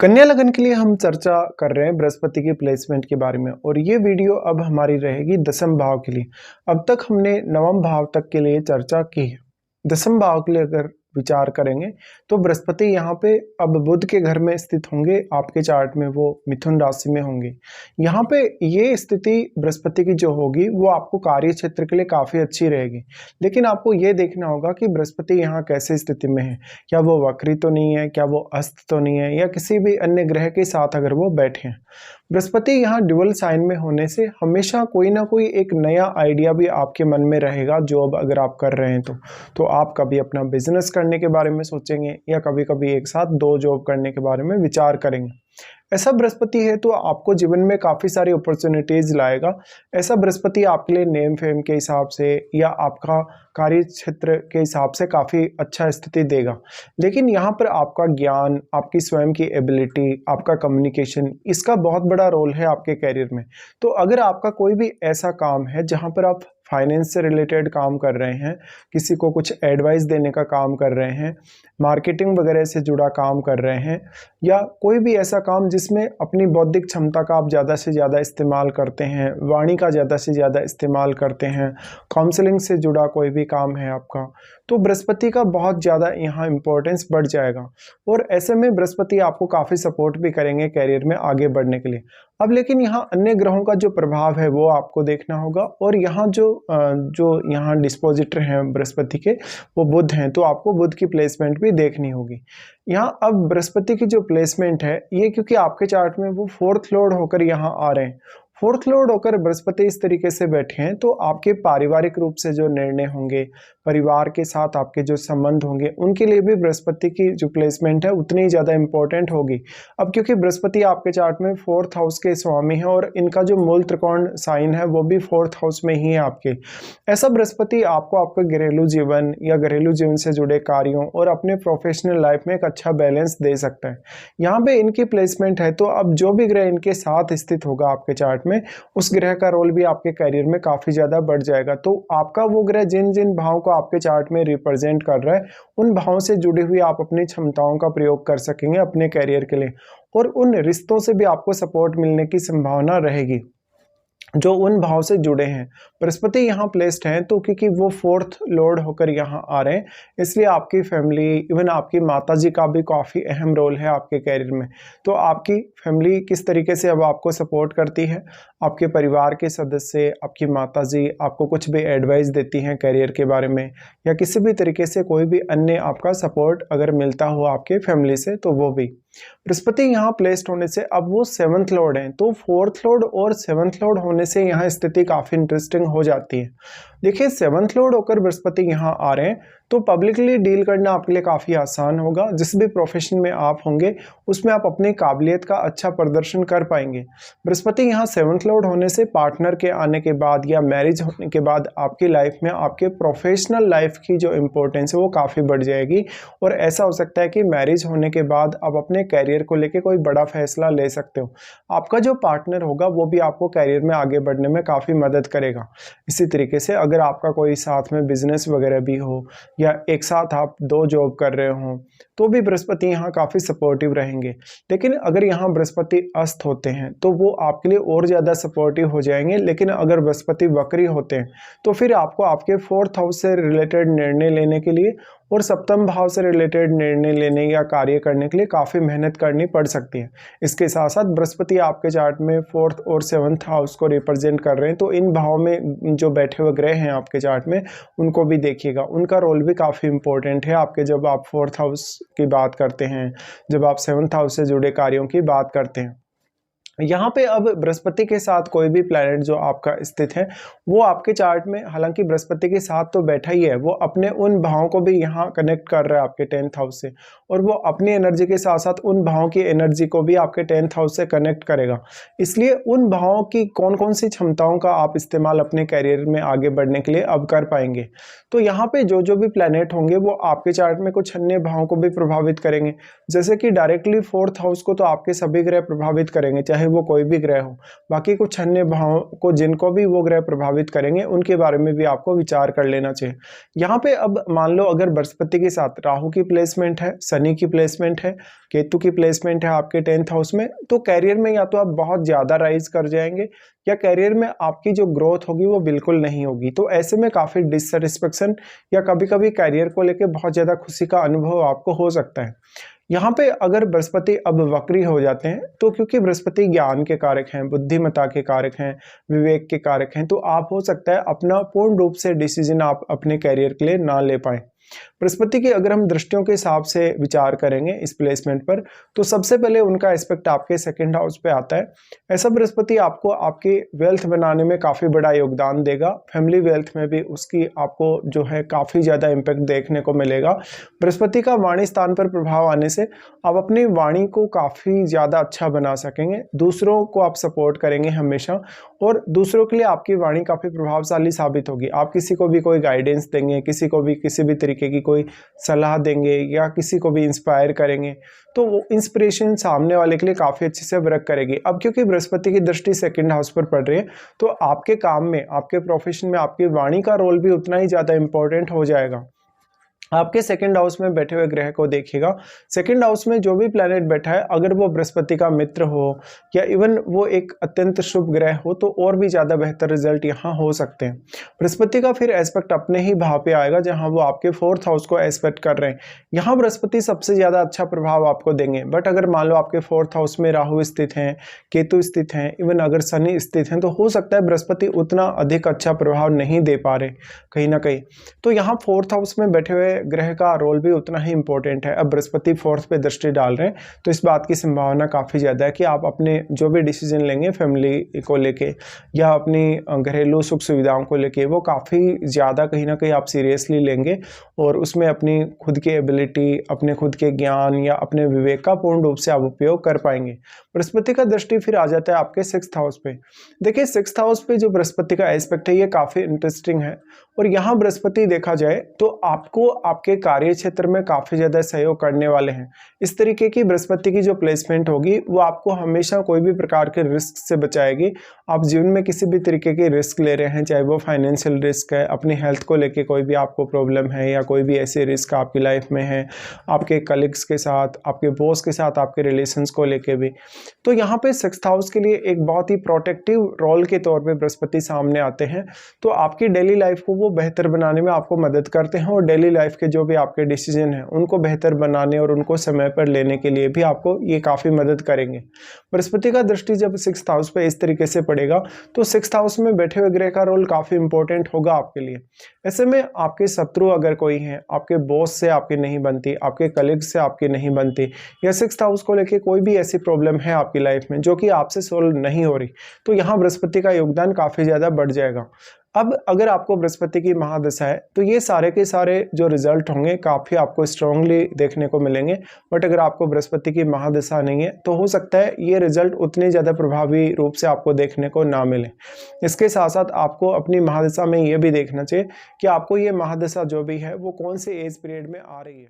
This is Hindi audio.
कन्या लगन के लिए हम चर्चा कर रहे हैं बृहस्पति की प्लेसमेंट के बारे में और ये वीडियो अब हमारी रहेगी दसम भाव के लिए। अब तक हमने नवम भाव तक के लिए चर्चा की है। दसम भाव के लिए अगर विचार करेंगे तो बृहस्पति यहाँ पे अब बुध के घर में स्थित होंगे। आपके चार्ट में वो मिथुन राशि में होंगे। यहाँ पे ये स्थिति बृहस्पति की जो होगी वो आपको कार्य क्षेत्र के लिए काफ़ी अच्छी रहेगी। लेकिन आपको ये देखना होगा कि बृहस्पति यहाँ कैसे स्थिति में है। क्या वो वक्री तो नहीं है, क्या वो अस्त तो नहीं है, या किसी भी अन्य ग्रह के साथ अगर वो बैठे हैं। बृहस्पति यहाँ ड्यूअल साइन में होने से हमेशा कोई ना कोई एक नया आइडिया भी आपके मन में रहेगा। जॉब अगर आप कर रहे हैं तो आप कभी अपना बिजनेस करने के बारे में सोचेंगे या कभी कभी एक साथ दो जॉब करने के बारे में विचार करेंगे। ऐसा बृहस्पति है तो आपको जीवन में काफ़ी सारी अपॉर्चुनिटीज लाएगा। ऐसा बृहस्पति आपके लिए नेम फेम के हिसाब से या आपका कार्य क्षेत्र के हिसाब से काफ़ी अच्छा स्थिति देगा। लेकिन यहाँ पर आपका ज्ञान, आपकी स्वयं की एबिलिटी, आपका कम्युनिकेशन, इसका बहुत बड़ा रोल है आपके करियर में। तो अगर आपका कोई भी ऐसा काम है जहाँ पर आप फाइनेंस से रिलेटेड काम कर रहे हैं, किसी को कुछ एडवाइस देने का काम कर रहे हैं, मार्केटिंग वगैरह से जुड़ा काम कर रहे हैं, या कोई भी ऐसा काम जिसमें अपनी बौद्धिक क्षमता का आप ज़्यादा से ज़्यादा इस्तेमाल करते हैं, वाणी का ज़्यादा से ज़्यादा इस्तेमाल करते हैं, काउंसलिंग से जुड़ा कोई भी काम है आपका, तो बृहस्पति का बहुत ज़्यादा यहाँ इम्पोर्टेंस बढ़ जाएगा। और ऐसे में बृहस्पति आपको काफ़ी सपोर्ट भी करेंगे करियर में आगे बढ़ने के लिए। अब लेकिन यहाँ अन्य ग्रहों का जो प्रभाव है वो आपको देखना होगा। और यहाँ जो यहाँ डिस्पोजिटर हैं बृहस्पति के, वो बुध हैं, तो आपको बुध की प्लेसमेंट भी देखनी होगी। यहाँ अब बृहस्पति की जो प्लेसमेंट है ये, क्योंकि आपके चार्ट में वो फोर्थ लॉर्ड होकर यहाँ आ रहे हैं, फोर्थ लॉर्ड होकर बृहस्पति इस तरीके से बैठे हैं, तो आपके पारिवारिक रूप से जो निर्णय होंगे, परिवार के साथ आपके जो संबंध होंगे, उनके लिए भी बृहस्पति की जो प्लेसमेंट है उतनी ही ज़्यादा इंपॉर्टेंट होगी। अब क्योंकि बृहस्पति आपके चार्ट में फोर्थ हाउस के स्वामी है और इनका जो मूल त्रिकोण साइन है वो भी फोर्थ हाउस में ही है आपके। ऐसा बृहस्पति आपको आपके घरेलू जीवन या घरेलू जीवन से जुड़े कार्यों और अपने प्रोफेशनल लाइफ में एक अच्छा बैलेंस दे सकता है। यहाँ पे इनकी प्लेसमेंट है तो अब जो भी ग्रह इनके साथ स्थित होगा आपके चार्ट में, उस ग्रह का रोल भी आपके करियर में काफी ज्यादा बढ़ जाएगा। तो आपका वो ग्रह जिन जिन भावों को आपके चार्ट में रिप्रेजेंट कर रहा है, उन भावों से जुड़ी हुई आप अपनी क्षमताओं का प्रयोग कर सकेंगे अपने करियर के लिए। और उन रिश्तों से भी आपको सपोर्ट मिलने की संभावना रहेगी जो उन भाव से जुड़े हैं। बृहस्पति यहाँ प्लेस्ड हैं तो क्योंकि वो फोर्थ लॉर्ड होकर यहाँ आ रहे हैं, इसलिए आपकी फैमिली, इवन आपकी माताजी का भी काफ़ी अहम रोल है आपके करियर में। तो आपकी फैमिली किस तरीके से अब आपको सपोर्ट करती है, आपके परिवार के सदस्य, आपकी माताजी आपको कुछ भी एडवाइस देती हैं करियर के बारे में, या किसी भी तरीके से कोई भी अन्य आपका सपोर्ट अगर मिलता हो आपके फैमिली से, तो वो भी। बृहस्पति यहाँ प्लेस्ड होने से अब वो सेवंथ लॉर्ड हैं, तो फोर्थ लॉर्ड और सेवंथ लॉर्ड होने से यहाँ स्थिति काफ़ी इंटरेस्टिंग हो जाती है। देखिए, सेवंथ लॉर्ड होकर बृहस्पति यहाँ आ रहे हैं तो पब्लिकली डील करना आपके लिए काफ़ी आसान होगा। जिस भी प्रोफेशन में आप होंगे उसमें आप अपनी काबिलियत का अच्छा प्रदर्शन कर पाएंगे। बृहस्पति यहाँ सेवंथ लॉर्ड होने से पार्टनर के आने के बाद या मैरिज होने के बाद आपकी लाइफ में आपके प्रोफेशनल लाइफ की जो इम्पोर्टेंस है वो काफ़ी बढ़ जाएगी। और ऐसा हो सकता है कि मैरिज होने के बाद आप अपने कैरियर को लेकर कोई बड़ा फैसला ले सकते हो। आपका जो पार्टनर होगा वो भी आपको कैरियर में आगे बढ़ने में काफ़ी मदद करेगा। इसी तरीके से अगर आपका कोई साथ में बिजनेस वगैरह भी हो या एक साथ आप दो जॉब कर रहे हो, तो भी बृहस्पति यहाँ काफ़ी सपोर्टिव रहेंगे। लेकिन अगर यहाँ बृहस्पति अस्त होते हैं तो वो आपके लिए और ज़्यादा सपोर्टिव हो जाएंगे। लेकिन अगर बृहस्पति वक्री होते हैं तो फिर आपको आपके फोर्थ हाउस से रिलेटेड निर्णय लेने के लिए और सप्तम भाव से रिलेटेड निर्णय लेने या कार्य करने के लिए काफ़ी मेहनत करनी पड़ सकती है। इसके साथ साथ बृहस्पति आपके चार्ट में फोर्थ और सेवंथ हाउस को रिप्रेजेंट कर रहे हैं, तो इन भाव में जो बैठे हुए ग्रह हैं आपके चार्ट में, उनको भी देखिएगा। उनका रोल भी काफ़ी इंपॉर्टेंट है आपके, जब आप फोर्थ हाउस की बात करते हैं, जब आप सेवंथ हाउस से जुड़े कार्यों की बात करते हैं। यहाँ पे अब बृहस्पति के साथ कोई भी प्लैनेट जो आपका स्थित है वो आपके चार्ट में, हालांकि बृहस्पति के साथ तो बैठा ही है, वो अपने उन भावों को भी यहाँ कनेक्ट कर रहा है आपके 10th हाउस से, और वो अपनी एनर्जी के साथ साथ उन भावों की एनर्जी को भी आपके 10th हाउस से कनेक्ट करेगा। इसलिए उन भावों की कौन कौन सी क्षमताओं का आप इस्तेमाल अपने कैरियर में आगे बढ़ने के लिए अब कर पाएंगे। तो यहाँ पे जो भी प्लैनेट होंगे वो आपके चार्ट में कुछ अन्य भावों को भी प्रभावित करेंगे। जैसे कि डायरेक्टली फोर्थ हाउस को तो आपके सभी ग्रह प्रभावित करेंगे, चाहे चाहे वो कोई भी ग्रह हो। बाकी कुछ अन्य भावों को जिनको भी वो ग्रह प्रभावित करेंगे उनके बारे में भी आपको विचार कर लेना चाहिए। यहाँ पे अब मान लो अगर बृहस्पति के साथ राहु की प्लेसमेंट है, शनि की प्लेसमेंट है, केतु की प्लेसमेंट है आपके 10th हाउस में, तो कैरियर में या तो आप बहुत ज़्यादा राइज कर जाएंगे या कैरियर में आपकी जो ग्रोथ होगी वो बिल्कुल नहीं होगी। तो ऐसे में काफ़ी डिससेटिस्फेक्शन या कभी कभी कैरियर को लेकर बहुत ज़्यादा खुशी का अनुभव आपको हो सकता है। यहाँ पे अगर बृहस्पति अब वक्री हो जाते हैं तो क्योंकि बृहस्पति ज्ञान के कारक हैं, बुद्धिमत्ता के कारक हैं, विवेक के कारक हैं, तो आप हो सकता है अपना पूर्ण रूप से डिसीजन आप अपने कैरियर के लिए ना ले पाएं। बृहस्पति की अगर हम दृष्टियों के हिसाब से विचार करेंगे इस प्लेसमेंट पर, तो सबसे पहले उनका एस्पेक्ट आपके 2nd हाउस पे आता है। ऐसा बृहस्पति आपको आपकी वेल्थ बनाने में काफ़ी बड़ा योगदान देगा, फैमिली वेल्थ में भी उसकी आपको जो है काफ़ी ज़्यादा इम्पैक्ट देखने को मिलेगा। बृहस्पति का वाणी स्थान पर प्रभाव आने से आप अपनी वाणी को काफ़ी ज़्यादा अच्छा बना सकेंगे, दूसरों को आप सपोर्ट करेंगे हमेशा और दूसरों के लिए आपकी वाणी काफ़ी प्रभावशाली साबित होगी। आप किसी को भी कोई गाइडेंस देंगे, किसी को भी किसी भी तरीके की कोई सलाह देंगे या किसी को भी इंस्पायर करेंगे, तो वो इंस्पिरेशन सामने वाले के लिए काफ़ी अच्छे से वर्क करेगी। अब क्योंकि बृहस्पति की दृष्टि 2nd हाउस पर पड़ रही है, तो आपके काम में, आपके प्रोफेशन में आपकी वाणी का रोल भी उतना ही ज़्यादा इंपॉर्टेंट हो जाएगा। आपके 2nd हाउस में बैठे हुए ग्रह को देखिएगा, 2nd हाउस में जो भी प्लैनेट बैठा है अगर वो बृहस्पति का मित्र हो या इवन वो एक अत्यंत शुभ ग्रह हो तो और भी ज़्यादा बेहतर रिजल्ट यहाँ हो सकते हैं। बृहस्पति का फिर एस्पेक्ट अपने ही भाव पे आएगा जहाँ वो आपके 4th हाउस को एस्पेक्ट कर रहे हैं। यहाँ बृहस्पति सबसे ज़्यादा अच्छा प्रभाव आपको देंगे। बट अगर मान लो आपके 4th हाउस में राहु स्थित हैं, केतु स्थित हैं, इवन अगर शनि स्थित हैं, तो हो सकता है बृहस्पति उतना अधिक अच्छा प्रभाव नहीं दे पा रहे कहीं ना कहीं। तो यहाँ 4th हाउस में बैठे हुए ग्रह का रोल भी उतना ही इंपॉर्टेंट है। अब बृहस्पति 4th पे दृष्टि डाल रहे हैं तो इस बात की संभावना काफ़ी ज़्यादा है कि आप अपने जो भी डिसीजन लेंगे फैमिली को लेके या अपनी घरेलू सुख सुविधाओं को लेके वो काफ़ी ज़्यादा कहीं ना कहीं आप सीरियसली लेंगे और उसमें अपनी खुद की एबिलिटी, अपने खुद के ज्ञान या अपने विवेक का पूर्ण रूप से आप उपयोग कर पाएंगे। बृहस्पति का दृष्टि फिर आ जाता है आपके 6th हाउस पे। देखिए 6th हाउस पे जो बृहस्पति का एस्पेक्ट है ये काफ़ी इंटरेस्टिंग है और यहाँ बृहस्पति देखा जाए तो आपको आपके कार्य क्षेत्र में काफ़ी ज़्यादा सहयोग करने वाले हैं। इस तरीके की बृहस्पति की जो प्लेसमेंट होगी वो आपको हमेशा कोई भी प्रकार के रिस्क से बचाएगी। आप जीवन में किसी भी तरीके के रिस्क ले रहे हैं, चाहे वो फाइनेंशियल रिस्क है, अपनी हेल्थ को लेके कोई भी आपको प्रॉब्लम है या कोई भी ऐसे रिस्क आपकी लाइफ में है, आपके कलीग्स के साथ, आपके बॉस के साथ, आपके रिलेशंस को लेके भी, तो यहाँ पे 6th हाउस के लिए एक बहुत ही प्रोटेक्टिव रोल के तौर पे बृहस्पति सामने आते हैं। तो आपकी डेली लाइफ को वो बेहतर बनाने में आपको मदद करते हैं और डेली लाइफ के जो भी आपके डिसीजन हैं उनको बेहतर बनाने और उनको समय पर लेने के लिए भी आपको ये काफ़ी मदद करेंगे। बृहस्पति का दृष्टि जब 6th हाउस पे इस तरीके से पड़ेगा तो 6th हाउस में बैठे हुए ग्रह का रोल काफ़ी इंपॉर्टेंट होगा आपके लिए। ऐसे में आपके शत्रु अगर कोई हैं, आपके बॉस से आपकी नहीं बनती, आपके कलीग्स से आपकी नहीं बनती या 6th हाउस को लेके कोई भी ऐसी प्रॉब्लम है आपकी लाइफ में जो कि आपसे सोल्व नहीं हो रही, तो यहाँ बृहस्पति का योगदान काफ़ी ज़्यादा बढ़ जाएगा। अब अगर आपको बृहस्पति की महादशा है तो ये सारे के सारे जो रिजल्ट होंगे काफ़ी आपको स्ट्रांगली देखने को मिलेंगे। बट अगर आपको बृहस्पति की महादशा नहीं है तो हो सकता है ये रिजल्ट उतने ज़्यादा प्रभावी रूप से आपको देखने को ना मिले। इसके साथ साथ आपको अपनी महादशा में ये भी देखना चाहिए कि आपको ये महादशा जो भी है वो कौन से एज पीरियड में आ रही है।